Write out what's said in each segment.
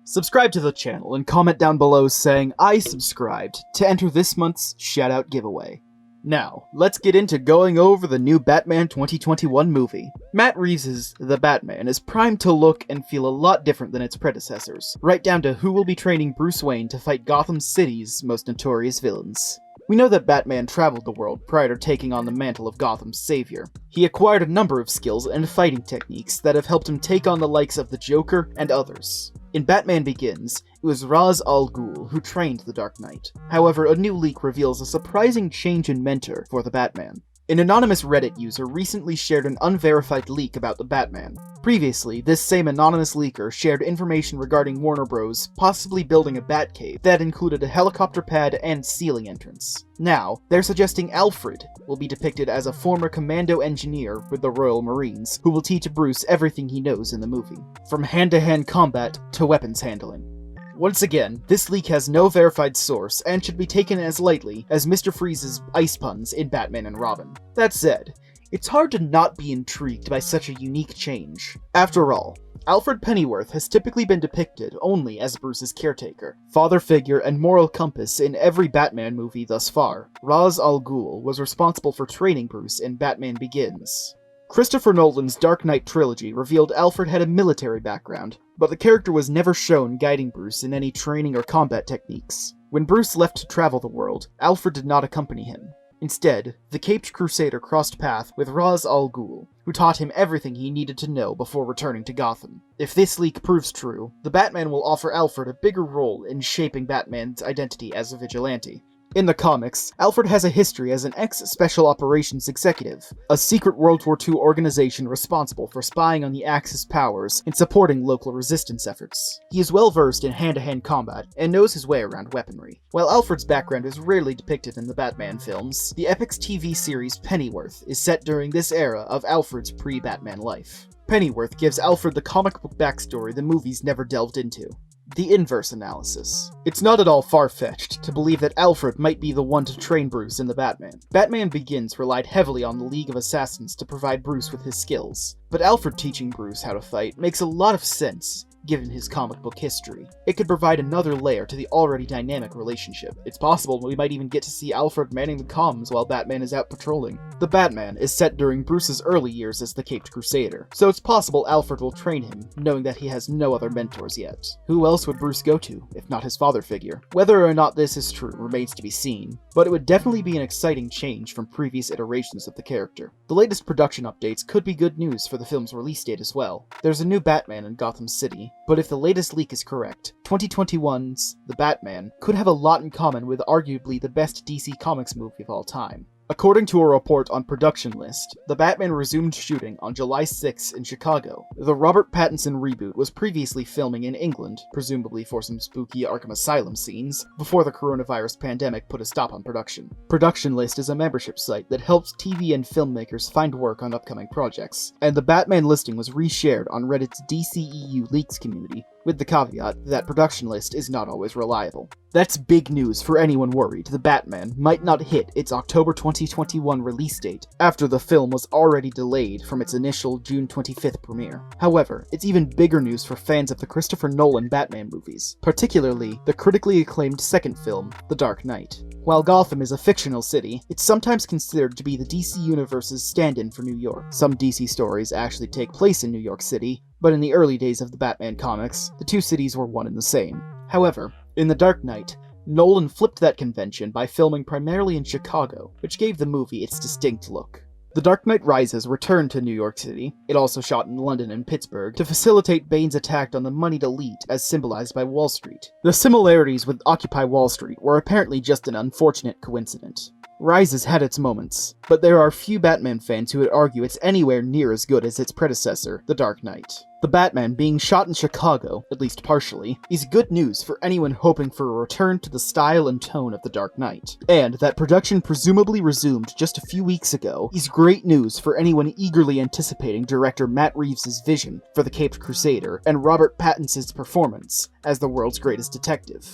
Subscribe to the channel and comment down below saying I subscribed to enter this month's shoutout giveaway. Now, let's get into going over the new Batman 2021 movie. Matt Reeves' The Batman is primed to look and feel a lot different than its predecessors, right down to who will be training Bruce Wayne to fight Gotham City's most notorious villains. We know that Batman traveled the world prior to taking on the mantle of Gotham's savior. He acquired a number of skills and fighting techniques that have helped him take on the likes of the Joker and others. In Batman Begins, it was Ra's al Ghul who trained the Dark Knight. However, a new leak reveals a surprising change in mentor for the Batman. An anonymous Reddit user recently shared an unverified leak about the Batman. Previously, this same anonymous leaker shared information regarding Warner Bros. Possibly building a Batcave that included a helicopter pad and ceiling entrance. Now, they're suggesting Alfred will be depicted as a former commando engineer with the Royal Marines, who will teach Bruce everything he knows in the movie, from hand-to-hand combat to weapons handling. Once again, this leak has no verified source and should be taken as lightly as Mr. Freeze's ice puns in Batman and Robin. That said, it's hard to not be intrigued by such a unique change. After all, Alfred Pennyworth has typically been depicted only as Bruce's caretaker, father figure, and moral compass in every Batman movie thus far. Ra's al Ghul was responsible for training Bruce in Batman Begins. Christopher Nolan's Dark Knight trilogy revealed Alfred had a military background, but the character was never shown guiding Bruce in any training or combat techniques. When Bruce left to travel the world, Alfred did not accompany him. Instead, the Caped Crusader crossed path with Ra's al Ghul, who taught him everything he needed to know before returning to Gotham. If this leak proves true, the Batman will offer Alfred a bigger role in shaping Batman's identity as a vigilante. In the comics, Alfred has a history as an ex-Special Operations Executive, a secret World War II organization responsible for spying on the Axis powers and supporting local resistance efforts. He is well versed in hand-to-hand combat and knows his way around weaponry. While Alfred's background is rarely depicted in the Batman films, the Epix TV series Pennyworth is set during this era of Alfred's pre-Batman life. Pennyworth gives Alfred the comic book backstory the movies never delved into. The inverse analysis. It's not at all far-fetched to believe that Alfred might be the one to train Bruce in the Batman. Batman Begins relied heavily on the League of Assassins to provide Bruce with his skills, but Alfred teaching Bruce how to fight makes a lot of sense given his comic book history. It could provide another layer to the already dynamic relationship. It's possible we might even get to see Alfred manning the comms while Batman is out patrolling. The Batman is set during Bruce's early years as the Caped Crusader, so it's possible Alfred will train him, knowing that he has no other mentors yet. Who else would Bruce go to, if not his father figure? Whether or not this is true remains to be seen, but it would definitely be an exciting change from previous iterations of the character. The latest production updates could be good news for the film's release date as well. There's a new Batman in Gotham City, but if the latest leak is correct, 2021's The Batman could have a lot in common with arguably the best DC Comics movie of all time. According to a report on Production List, The Batman resumed shooting on July 6 in Chicago. The Robert Pattinson reboot was previously filming in England, presumably for some spooky Arkham Asylum scenes, before the coronavirus pandemic put a stop on production. Production List is a membership site that helps TV and filmmakers find work on upcoming projects, and the Batman listing was reshared on Reddit's DCEU Leaks community, with the caveat that Production List is not always reliable. That's big news for anyone worried the Batman might not hit its October 2021 release date, after the film was already delayed from its initial June 25th premiere. However, it's even bigger news for fans of the Christopher Nolan Batman movies, particularly the critically acclaimed second film, The Dark Knight. While Gotham is a fictional city, it's sometimes considered to be the DC Universe's stand-in for New York. Some DC stories actually take place in New York City, but in the early days of the Batman comics, the two cities were one and the same. However, in The Dark Knight, Nolan flipped that convention by filming primarily in Chicago, which gave the movie its distinct look. The Dark Knight Rises returned to New York City. It also shot in London and Pittsburgh to facilitate Bane's attack on the moneyed elite as symbolized by Wall Street. The similarities with Occupy Wall Street were apparently just an unfortunate coincidence. Rises had its moments, but there are few Batman fans who would argue it's anywhere near as good as its predecessor, The Dark Knight. The Batman being shot in Chicago, at least partially, is good news for anyone hoping for a return to the style and tone of The Dark Knight. And that production presumably resumed just a few weeks ago is great news for anyone eagerly anticipating director Matt Reeves' vision for the Caped Crusader and Robert Pattinson's performance as the world's greatest detective.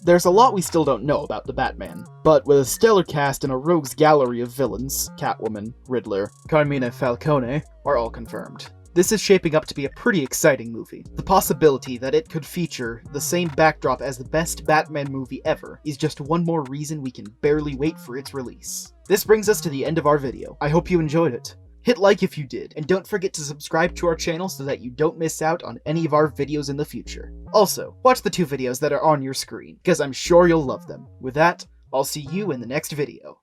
There's a lot we still don't know about the Batman, but with a stellar cast and a rogues gallery of villains, Catwoman, Riddler, Carmine Falcone, are all confirmed. This is shaping up to be a pretty exciting movie. The possibility that it could feature the same backdrop as the best Batman movie ever is just one more reason we can barely wait for its release. This brings us to the end of our video. I hope you enjoyed it. Hit like if you did, and don't forget to subscribe to our channel so that you don't miss out on any of our videos in the future. Also, watch the 2 videos that are on your screen, because I'm sure you'll love them. With that, I'll see you in the next video.